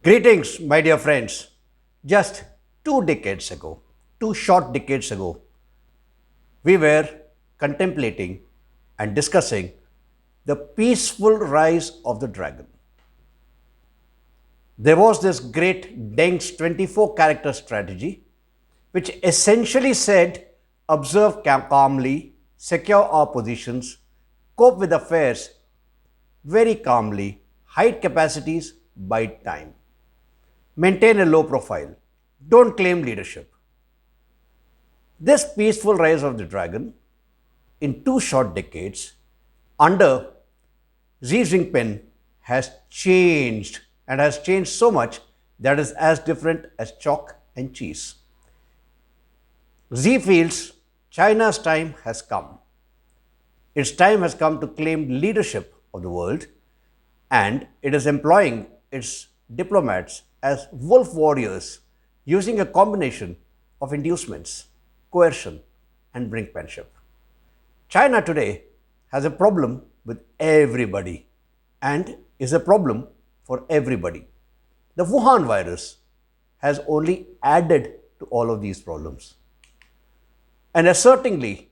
Greetings, my dear friends. Just 2 decades ago, 2 short decades ago, we were contemplating and discussing the peaceful rise of the dragon. There was this great Deng's 24 character strategy, which essentially said observe calmly, secure our positions, cope with affairs very calmly, hide capacities, bide time. Maintain a low profile. Don't claim leadership. This peaceful rise of the dragon in 2 short decades under Xi Jinping has changed and has changed so much that is as different as chalk and cheese. Xi feels China's time has come. Its time has come to claim leadership of the world, and it is employing its diplomats as wolf warriors using a combination of inducements, coercion, and brinkmanship. China today has a problem with everybody and is a problem for everybody. The Wuhan virus has only added to all of these problems. And assertingly,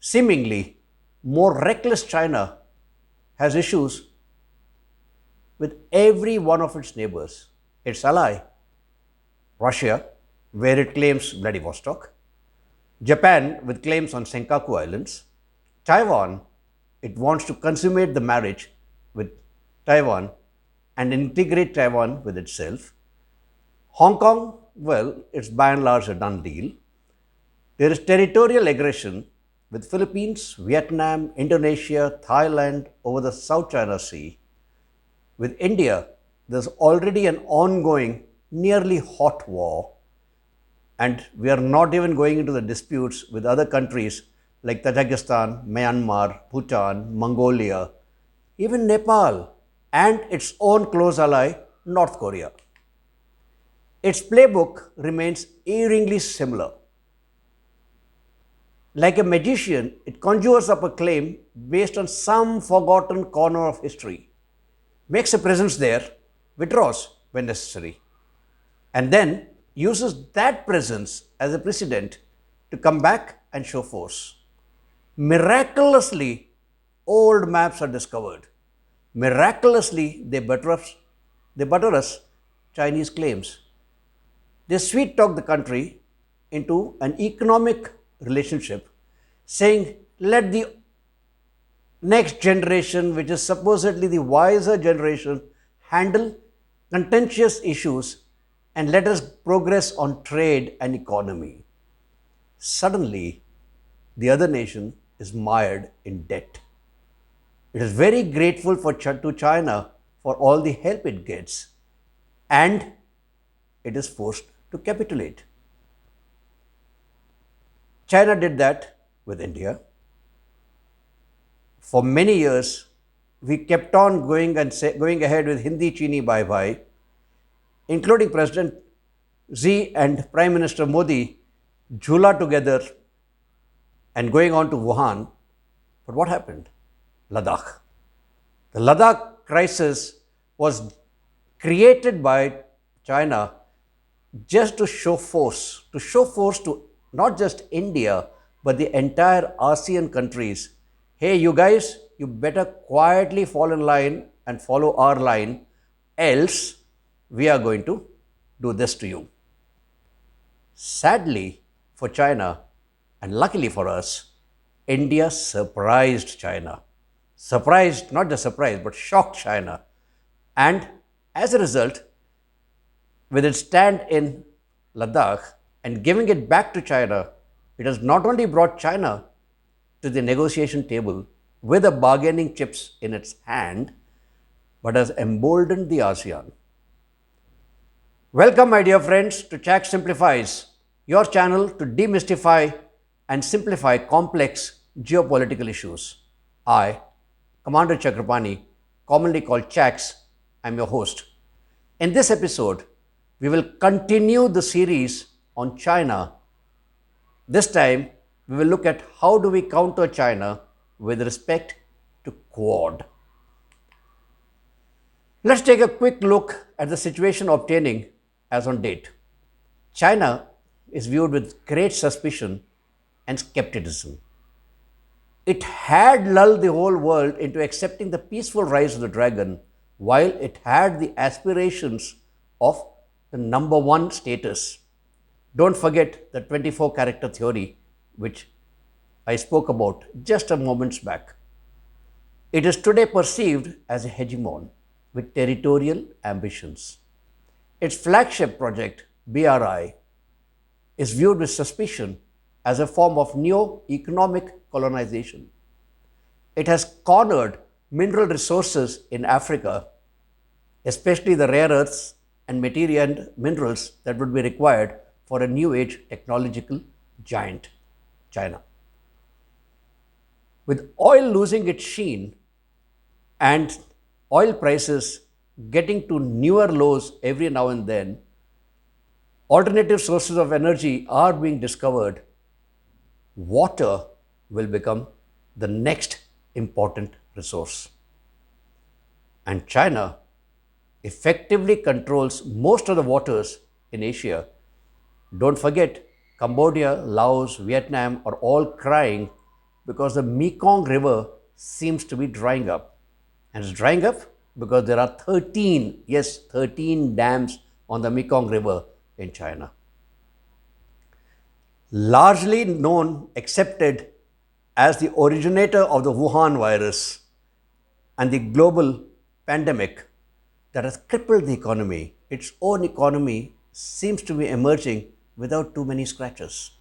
seemingly more reckless China has issues with every one of its neighbors. Its ally, Russia, where it claims Vladivostok, Japan, with claims on Senkaku Islands, Taiwan, it wants to consummate the marriage with Taiwan and integrate Taiwan with itself. Hong Kong, well, it's by and large a done deal. There is territorial aggression with Philippines, Vietnam, Indonesia, Thailand over the South China Sea. With India, there's already an ongoing, nearly hot war, and we are not even going into the disputes with other countries like Tajikistan, Myanmar, Bhutan, Mongolia, even Nepal, and its own close ally, North Korea. Its playbook remains eeringly similar. Like a magician, it conjures up a claim based on some forgotten corner of history, makes a presence there, withdraws when necessary, and then uses that presence as a precedent to come back and show force. Miraculously, old maps are discovered. Miraculously, they buttress Chinese claims. They sweet talk the country into an economic relationship, saying, let the next generation, which is supposedly the wiser generation, handle contentious issues and let us progress on trade and economy. Suddenly, the other nation is mired in debt. It is very grateful to China for all the help it gets, and it is forced to capitulate. China did that with India. For many years, we kept on going ahead with Hindi Chini bye bye, including President Xi and Prime Minister Modi jhula together and going on to Wuhan. But what happened? Ladakh. The Ladakh crisis was created by China just to show force to not just India, but the entire ASEAN countries. Hey, you guys, you better quietly fall in line and follow our line, else we are going to do this to you. Sadly for China, and luckily for us, India surprised China. Surprised, not just surprised, but shocked China. And as a result, with its stand in Ladakh and giving it back to China, it has not only brought China to the negotiation table with the bargaining chips in its hand, but has emboldened the ASEAN. Welcome, my dear friends, to ChaxSimplifies, your channel to demystify and simplify complex geopolitical issues. I, Commander Chakrapani, commonly called Chax, am your host. In this episode, we will continue the series on China. This time, we will look at how do we counter China with respect to Quad. Let's take a quick look at the situation obtaining as on date. China is viewed with great suspicion and skepticism. It had lulled the whole world into accepting the peaceful rise of the dragon, while it had the aspirations of the number one status. Don't forget the 24 character theory, which I spoke about just a moments back. It is today perceived as a hegemon with territorial ambitions. Its flagship project, BRI, is viewed with suspicion as a form of neo economic colonization. It has cornered mineral resources in Africa, especially the rare earths and material minerals that would be required for a new age technological giant, China. With oil losing its sheen and oil prices getting to newer lows every now and then, alternative sources of energy are being discovered. Water will become the next important resource. And China effectively controls most of the waters in Asia. Don't forget, Cambodia, Laos, Vietnam are all crying because the Mekong River seems to be drying up. And it's drying up because there are 13, yes, 13 dams on the Mekong River in China. Largely known, accepted as the originator of the Wuhan virus and the global pandemic that has crippled the economy, its own economy seems to be emerging without too many scratches.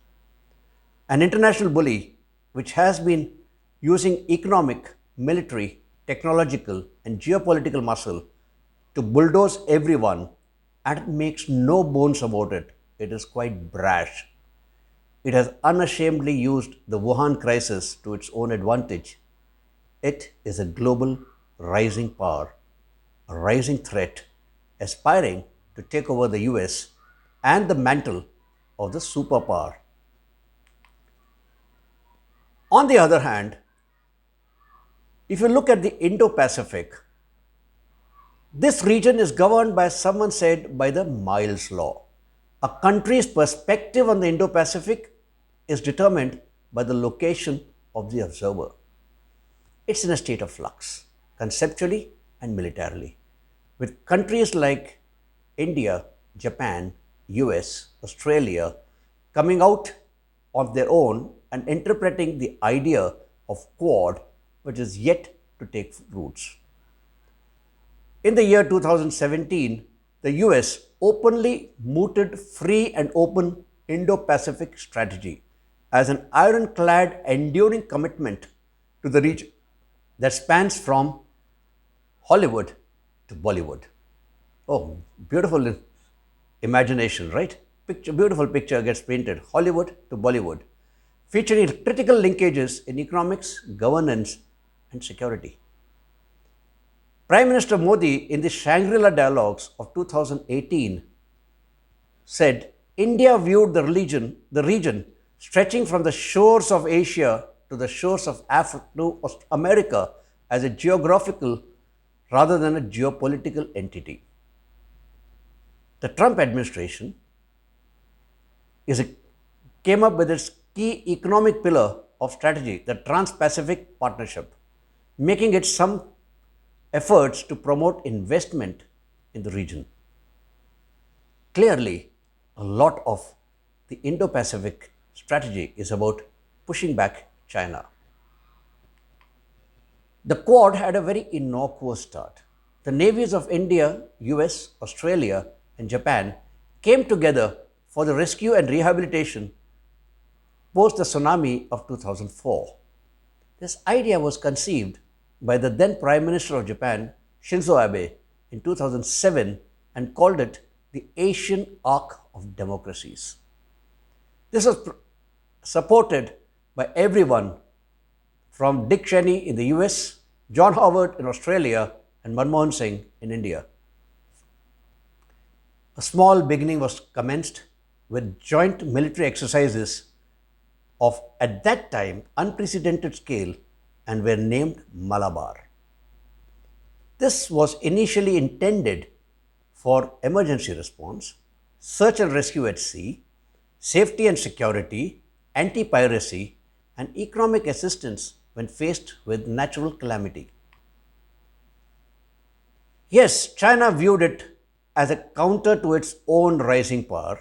An international bully which has been using economic, military, technological, and geopolitical muscle to bulldoze everyone, and it makes no bones about it. It is quite brash. It has unashamedly used the Wuhan crisis to its own advantage. It is a global rising power, a rising threat, aspiring to take over the US and the mantle of the superpower. On the other hand, if you look at the Indo Pacific, this region is governed by, someone said, by the Miles Law. A country's perspective on the Indo Pacific is determined by the location of the observer. It's in a state of flux, conceptually and militarily, with countries like India, Japan, US, Australia coming out of their own and interpreting the idea of Quad, which is yet to take roots. In the year 2017, the US openly mooted free and open Indo Pacific strategy as an ironclad, enduring commitment to the region that spans from Hollywood to Bollywood. Oh, beautiful imagination, right? Beautiful picture gets painted, Hollywood to Bollywood, featuring critical linkages in economics, governance, and security. Prime Minister Modi, in the Shangri-La Dialogues of 2018, said India viewed the region stretching from the shores of Asia to the shores of America as a geographical rather than a geopolitical entity. The Trump administration came up with its key economic pillar of strategy, the Trans-Pacific Partnership, making it some efforts to promote investment in the region. Clearly, a lot of the Indo-Pacific strategy is about pushing back China. The Quad had a very innocuous start. The navies of India, US, Australia, and Japan came together for the rescue and rehabilitation post the tsunami of 2004. This idea was conceived by the then Prime Minister of Japan, Shinzo Abe, in 2007 and called it the Asian Arc of Democracies. This was supported by everyone from Dick Cheney in the US, John Howard in Australia, and Manmohan Singh in India. A small beginning was commenced with joint military exercises of, at that time, unprecedented scale and were named Malabar. This was initially intended for emergency response, search and rescue at sea, safety and security, anti piracy, and economic assistance when faced with natural calamity. Yes, China viewed it as a counter to its own rising power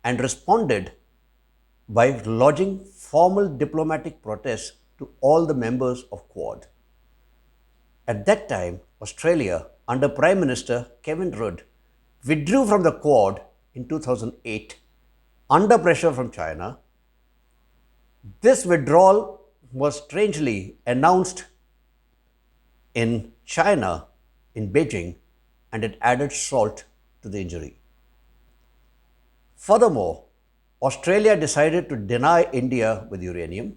and responded by lodging formal diplomatic protests to all the members of Quad. At that time, Australia, under Prime Minister Kevin Rudd, withdrew from the Quad in 2008 under pressure from China. This withdrawal was strangely announced in China, in Beijing, and it added salt to the injury. Furthermore, Australia decided to deny India with uranium.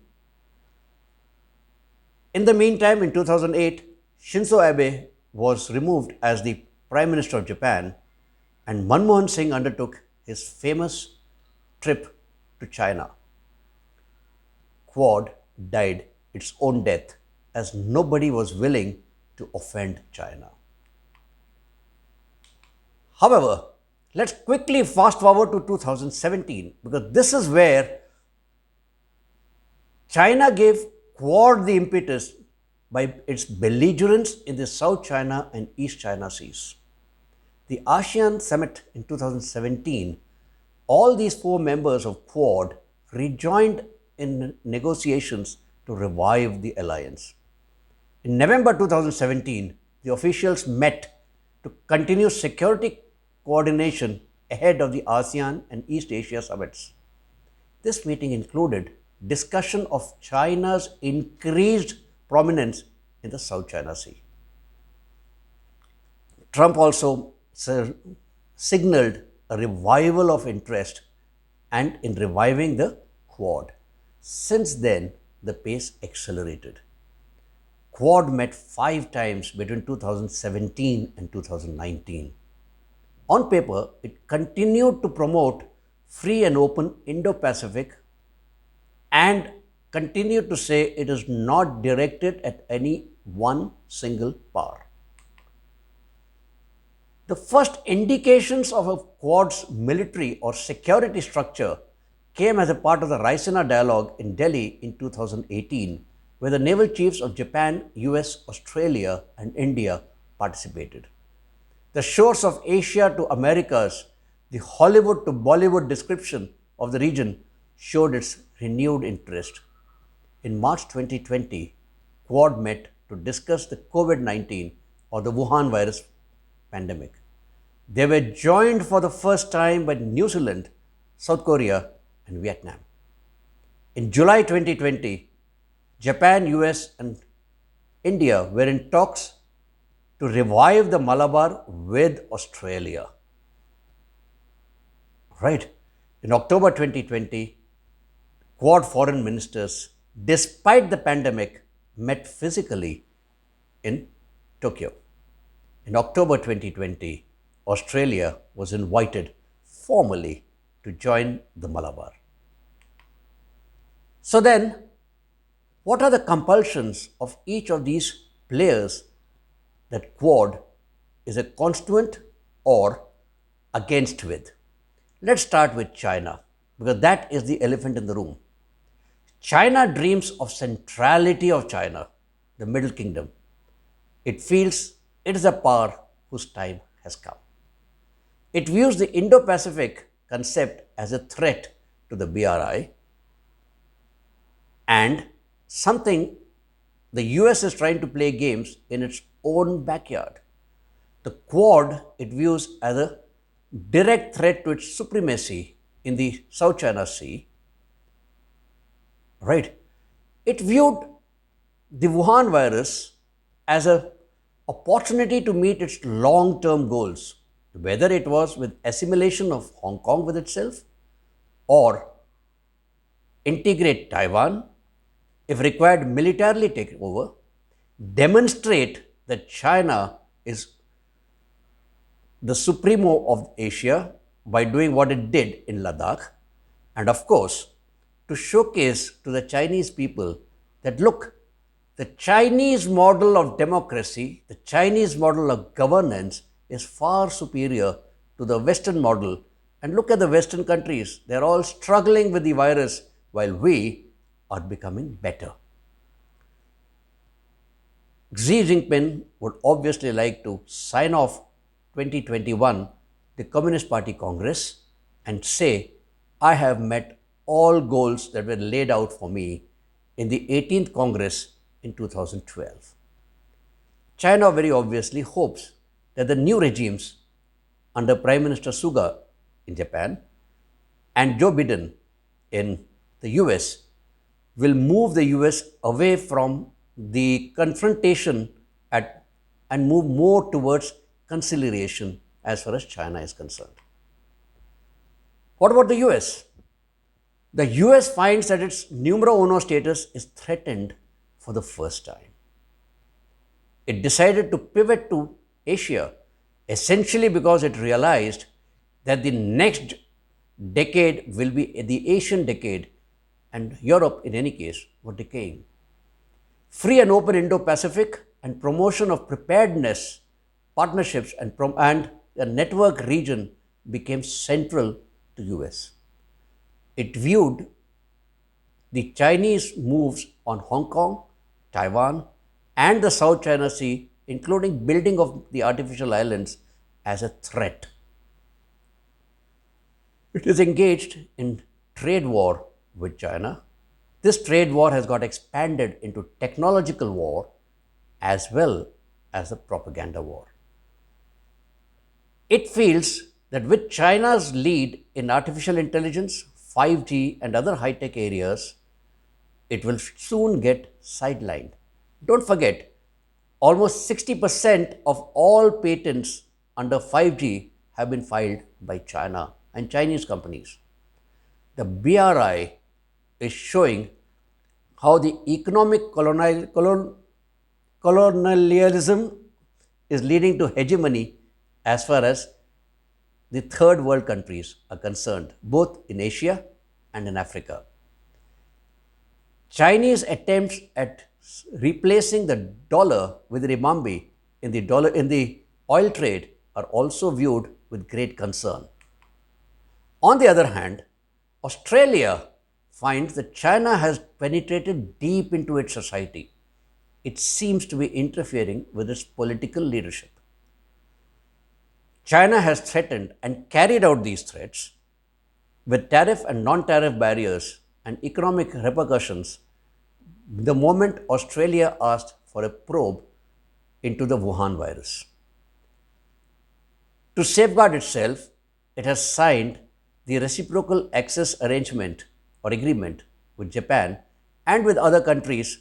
In the meantime, in 2008, Shinzo Abe was removed as the Prime Minister of Japan, and Manmohan Singh undertook his famous trip to China. Quad died its own death as nobody was willing to offend China. However, let's quickly fast forward to 2017 because this is where China gave Quad the impetus by its belligerence in the South China and East China Seas. The ASEAN summit in 2017, all these four members of Quad rejoined in negotiations to revive the alliance. In November 2017, the officials met to continue security coordination ahead of the ASEAN and East Asia summits. This meeting included discussion of China's increased prominence in the South China Sea. Trump also signaled a revival of interest and in reviving the Quad. Since then, the pace accelerated. Quad met 5 times between 2017 and 2019. On paper, it continued to promote free and open Indo-Pacific and continued to say it is not directed at any one single power. The first indications of a Quad's military or security structure came as a part of the Raisina dialogue in Delhi in 2018, where the naval chiefs of Japan, US, Australia, and India participated. The shores of Asia to Americas, the Hollywood to Bollywood description of the region showed its renewed interest. In March 2020, Quad met to discuss the COVID-19 or the Wuhan virus pandemic. They were joined for the first time by New Zealand, South Korea, and Vietnam. In July 2020, Japan, US, and India were in talks to revive the Malabar with Australia. Right. In October 2020, Quad foreign ministers, despite the pandemic, met physically in Tokyo. In October 2020, Australia was invited formally to join the Malabar. So then, what are the compulsions of each of these players that Quad is a constituent or against with? Let's start with China because that is the elephant in the room. China dreams of centrality of China, the Middle Kingdom. It feels it is a power whose time has come. It views the Indo-Pacific concept as a threat to the BRI and something the US is trying to play games in its own backyard. The Quad it views as a direct threat to its supremacy in the South China Sea. Right? It viewed the Wuhan virus as an opportunity to meet its long-term goals, whether it was with assimilation of Hong Kong with itself or integrate Taiwan, if required militarily take over, demonstrate that China is the supremo of Asia by doing what it did in Ladakh, and of course, to showcase to the Chinese people that look, The Chinese model of democracy, the Chinese model of governance is far superior to the Western model. And look at the Western countries, they're all struggling with the virus while we are becoming better. Xi Jinping would obviously like to sign off 2021, the Communist Party Congress, and say, I have met all goals that were laid out for me in the 18th Congress in 2012. China very obviously hopes that the new regimes under Prime Minister Suga in Japan and Joe Biden in the US will move the US away from the confrontation and move more towards conciliation as far as China is concerned. What about the US? The US finds that its numero uno status is threatened for the first time. It decided to pivot to Asia essentially because it realized that the next decade will be the Asian decade, and Europe, in any case, were decaying. Free and open Indo-Pacific and promotion of preparedness, partnerships, and a network region became central to US. It viewed the Chinese moves on Hong Kong, Taiwan, and the South China Sea, including building of the artificial islands, as a threat. It is engaged in trade war with China. This trade war has got expanded into technological war as well as a propaganda war. It feels that with China's lead in artificial intelligence, 5G, and other high-tech areas, it will soon get sidelined. Don't forget, almost 60% of all patents under 5G have been filed by China and Chinese companies. The BRI is showing how the economic colonialism is leading to hegemony as far as the third world countries are concerned, both in Asia and in Africa. Chinese attempts at replacing the dollar with the renminbi in the oil trade are also viewed with great concern. On the other hand, Australia finds that China has penetrated deep into its society. It seems to be interfering with its political leadership. China has threatened and carried out these threats with tariff and non-tariff barriers and economic repercussions the moment Australia asked for a probe into the Wuhan virus. To safeguard itself, it has signed the reciprocal access arrangement or agreement with Japan and with other countries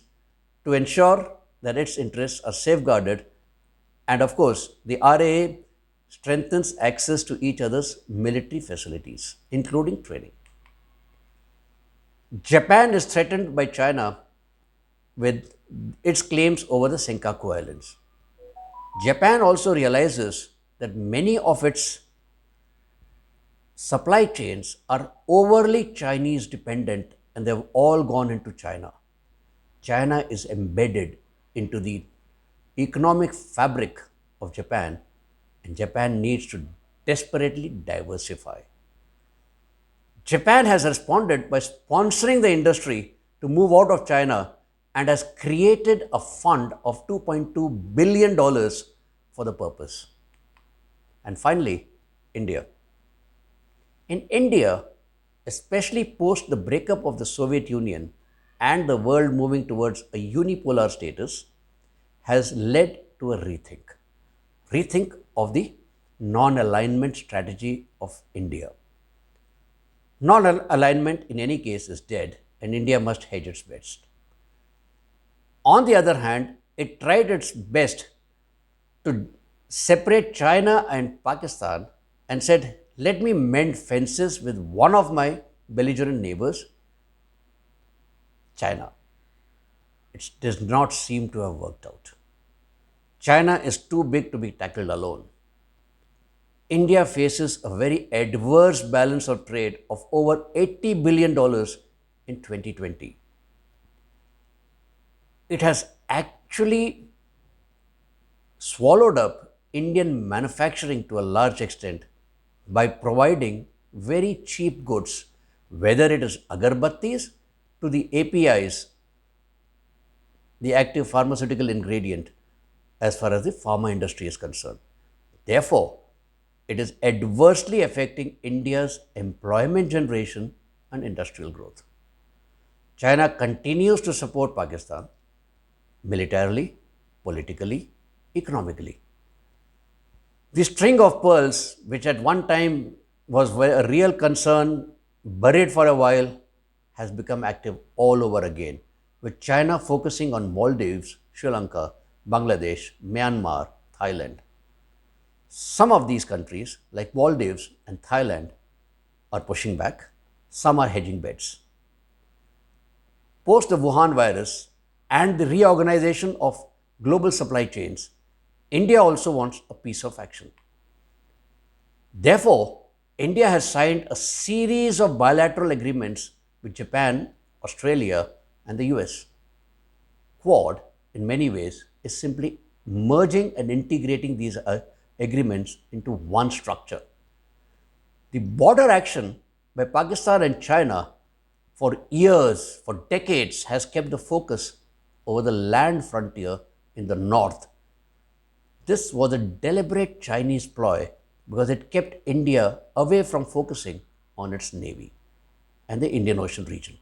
to ensure that its interests are safeguarded. And of course, the RAA strengthens access to each other's military facilities, including training. Japan is threatened by China with its claims over the Senkaku Islands. Japan also realizes that many of its supply chains are overly Chinese dependent and they've all gone into China. China is embedded into the economic fabric of Japan, and Japan needs to desperately diversify. Japan has responded by sponsoring the industry to move out of China and has created a fund of $2.2 billion for the purpose. And finally, India. In India, especially post the breakup of the Soviet Union and the world moving towards a unipolar status, has led to a rethink of the non-alignment strategy of India. Non-alignment in any case is dead and India must hedge its bets. On the other hand, it tried its best to separate China and Pakistan and said, let me mend fences with one of my belligerent neighbors, China. It does not seem to have worked out. China is too big to be tackled alone. India faces a very adverse balance of trade of over $80 billion in 2020. it has actually swallowed up Indian manufacturing to a large extent by providing very cheap goods, whether it is agarbattis to the APIs, the active pharmaceutical ingredient, as far as the pharma industry is concerned. Therefore, it is adversely affecting India's employment generation and industrial growth. China continues to support Pakistan militarily, politically, economically. The string of pearls, which at one time was a real concern, buried for a while, has become active all over again, with China focusing on Maldives, Sri Lanka, Bangladesh, Myanmar, Thailand. Some of these countries, like Maldives and Thailand, are pushing back, some are hedging bets. Post the Wuhan virus and the reorganization of global supply chains, India also wants a piece of action. Therefore, India has signed a series of bilateral agreements with Japan, Australia, and the US. Quad, in many ways, is simply merging and integrating these agreements into one structure. The border action by Pakistan and China for years, for decades, has kept the focus over the land frontier in the north. This was a deliberate Chinese ploy because it kept India away from focusing on its navy and the Indian Ocean region.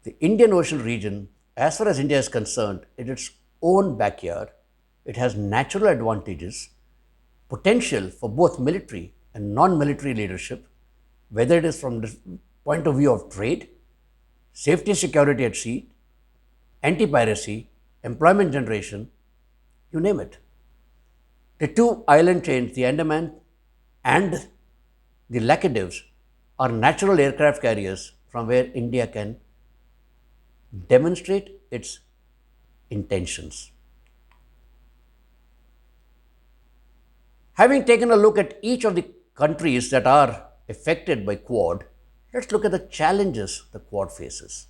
The Indian Ocean region, as far as India is concerned, in its own backyard, it has natural advantages, potential for both military and non-military leadership, whether it is from the point of view of trade, safety security at sea, anti-piracy, employment generation, you name it. The two island chains, the Andaman and the Laccadives, are natural aircraft carriers from where India can demonstrate its intentions. Having taken a look at each of the countries that are affected by Quad, let's look at the challenges the Quad faces.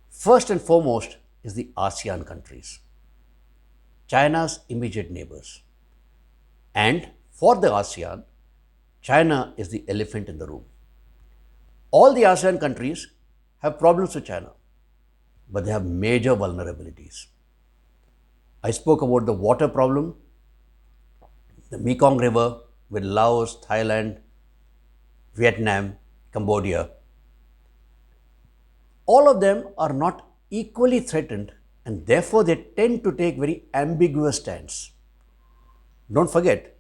First and foremost is the ASEAN countries, China's immediate neighbors. And for the ASEAN, China is the elephant in the room. All the ASEAN countries have problems with China, but they have major vulnerabilities. I spoke about the water problem, the Mekong River with Laos, Thailand, Vietnam, Cambodia. All of them are not equally threatened, and therefore they tend to take very ambiguous stance. Don't forget,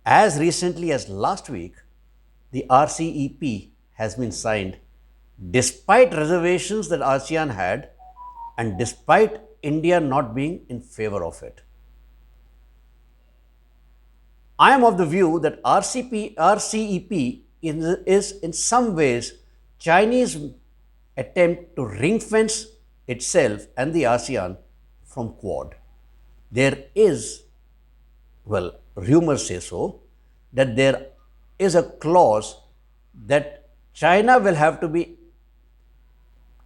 as recently as last week, the RCEP has been signed despite reservations that ASEAN had and despite India not being in favor of it. I am of the view that RCEP is in some ways Chinese attempt to ring fence itself and the ASEAN from Quad. There is, well, rumors say so, that there is a clause that China will have to be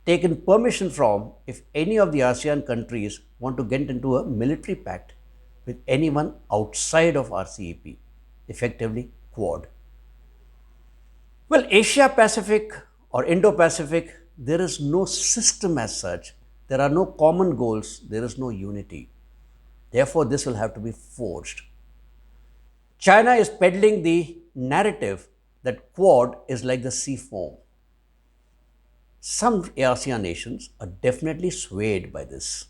taken permission from if any of the ASEAN countries want to get into a military pact with anyone outside of RCEP, effectively Quad. Well, Asia Pacific or Indo Pacific, there is no system as such. There are no common goals, there is no unity. Therefore, this will have to be forged. China is peddling the narrative that Quad is like the sea foam. Some ASEAN nations are definitely swayed by this.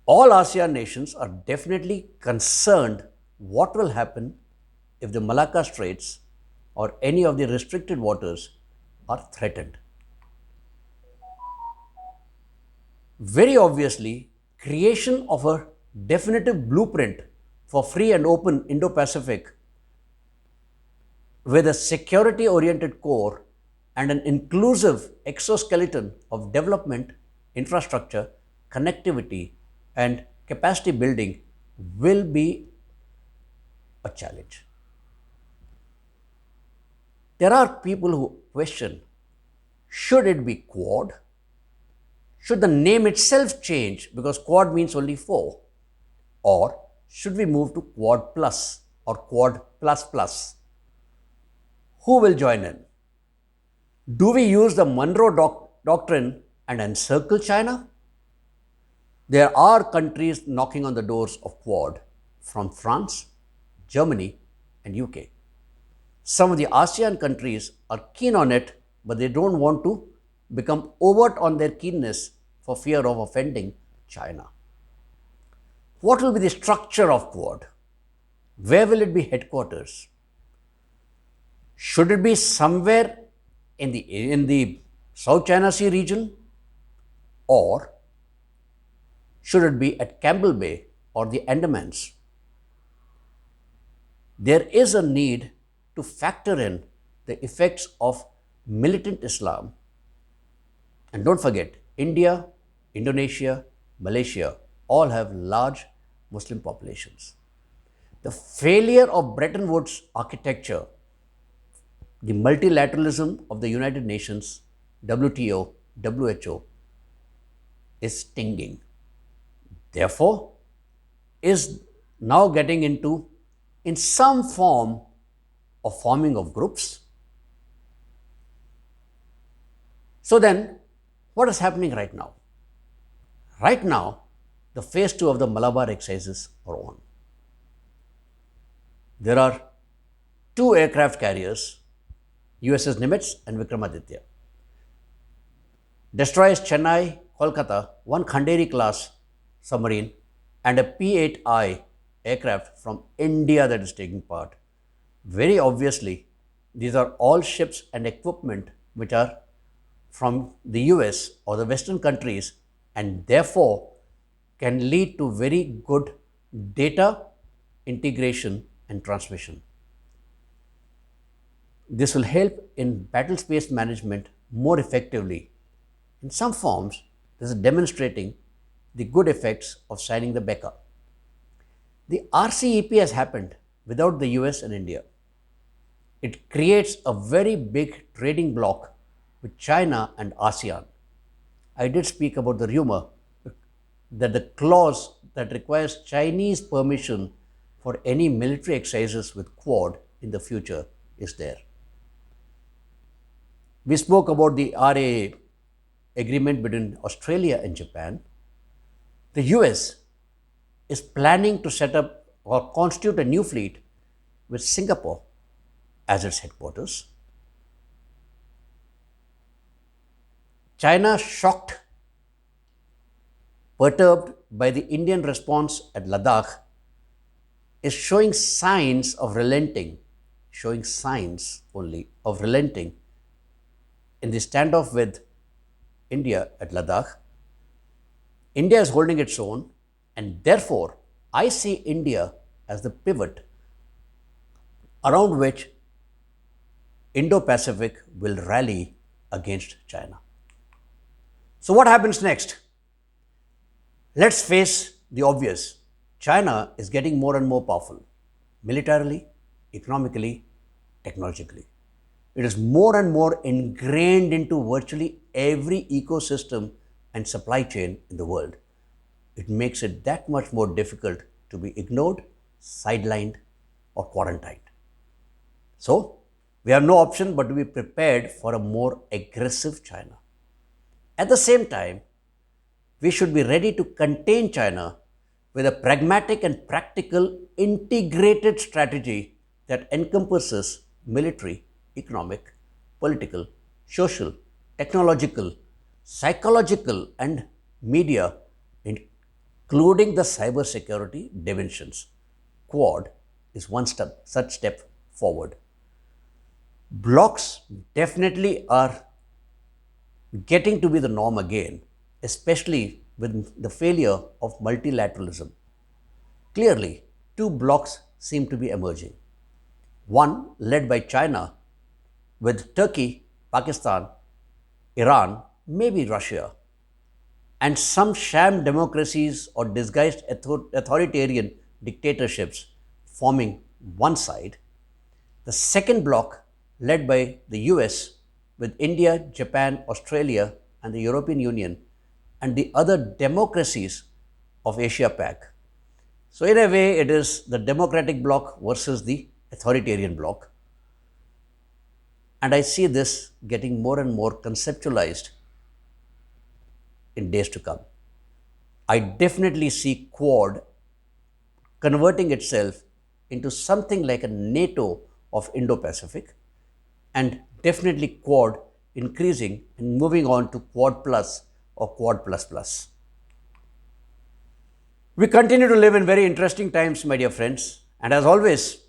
All ASEAN nations are definitely concerned what will happen if the Malacca Straits or any of the restricted waters are threatened. Very obviously, creation of a definitive blueprint for free and open Indo-Pacific with a security-oriented core and an inclusive exoskeleton of development, infrastructure, connectivity, and capacity building will be a challenge. There are people who question, should it be Quad Should the name itself change because Quad means only four? Or should we move to Quad Plus or Quad Plus Plus? Who will join in? Do we use the Monroe Doctrine and encircle China? There are countries knocking on the doors of Quad from France, Germany, and UK. Some of the ASEAN countries are keen on it, but they don't want to become overt on their keenness for fear of offending China. What will be the structure of Quad? Where will it be headquarters? Should it be somewhere in the South China Sea region, or should it be at Campbell Bay or the Andamans? There is a need to factor in the effects of militant Islam. And don't forget, India, Indonesia, Malaysia all have large Muslim populations. The failure of Bretton Woods architecture, the multilateralism of the United Nations, WTO, WHO, is stinging. Therefore, is now getting into, in some form, of forming of groups. So then, what is happening right now? Right now, the phase 2 of the Malabar exercises are on. There are 2 aircraft carriers, USS Nimitz and Vikramaditya. Destroys Chennai, Kolkata, 1 Khanderi class submarine, and a P-8I aircraft from India that is taking part. Very obviously, these are all ships and equipment which are from the US or the Western countries, and therefore can lead to very good data integration and transmission. This will help in battle space management more effectively. In some forms, this is demonstrating the good effects of signing the BECA. The RCEP has happened without the US and India. It creates a very big trading bloc with China and ASEAN. I did speak about the rumor that the clause that requires Chinese permission for any military exercises with Quad in the future is there. We spoke about the RAA agreement between Australia and Japan. The US is planning to set up or constitute a new fleet with Singapore as its headquarters. China, shocked, perturbed by the Indian response at Ladakh, is showing signs of relenting, showing signs only of relenting in the standoff with India at Ladakh. India is holding its own, and therefore I see India as the pivot around which Indo-Pacific will rally against China. So what happens next? Let's face the obvious. China is getting more and more powerful, militarily, economically, technologically. It is more and more ingrained into virtually every ecosystem and supply chain in the world. It makes it that much more difficult to be ignored, sidelined, or quarantined. So, we have no option but to be prepared for a more aggressive China. At the same time, we should be ready to contain China with a pragmatic and practical integrated strategy that encompasses military, economic, political, social, technological, psychological, and media, including the cybersecurity dimensions. Quad is one such step forward. Blocks definitely are getting to be the norm again, especially with the failure of multilateralism. Clearly, 2 blocks seem to be emerging. One led by China with Turkey, Pakistan, Iran, maybe Russia, and some sham democracies or disguised authoritarian dictatorships forming one side. The second bloc led by the US with India, Japan, Australia, and the European Union and the other democracies of Asia Pac. So, in a way, it is the democratic bloc versus the authoritarian bloc. And I see this getting more and more conceptualized in days to come. I definitely see Quad converting itself into something like a NATO of Indo Pacific, and definitely Quad increasing and moving on to Quad Plus or Quad Plus Plus. We continue to live in very interesting times, my dear friends, and as always,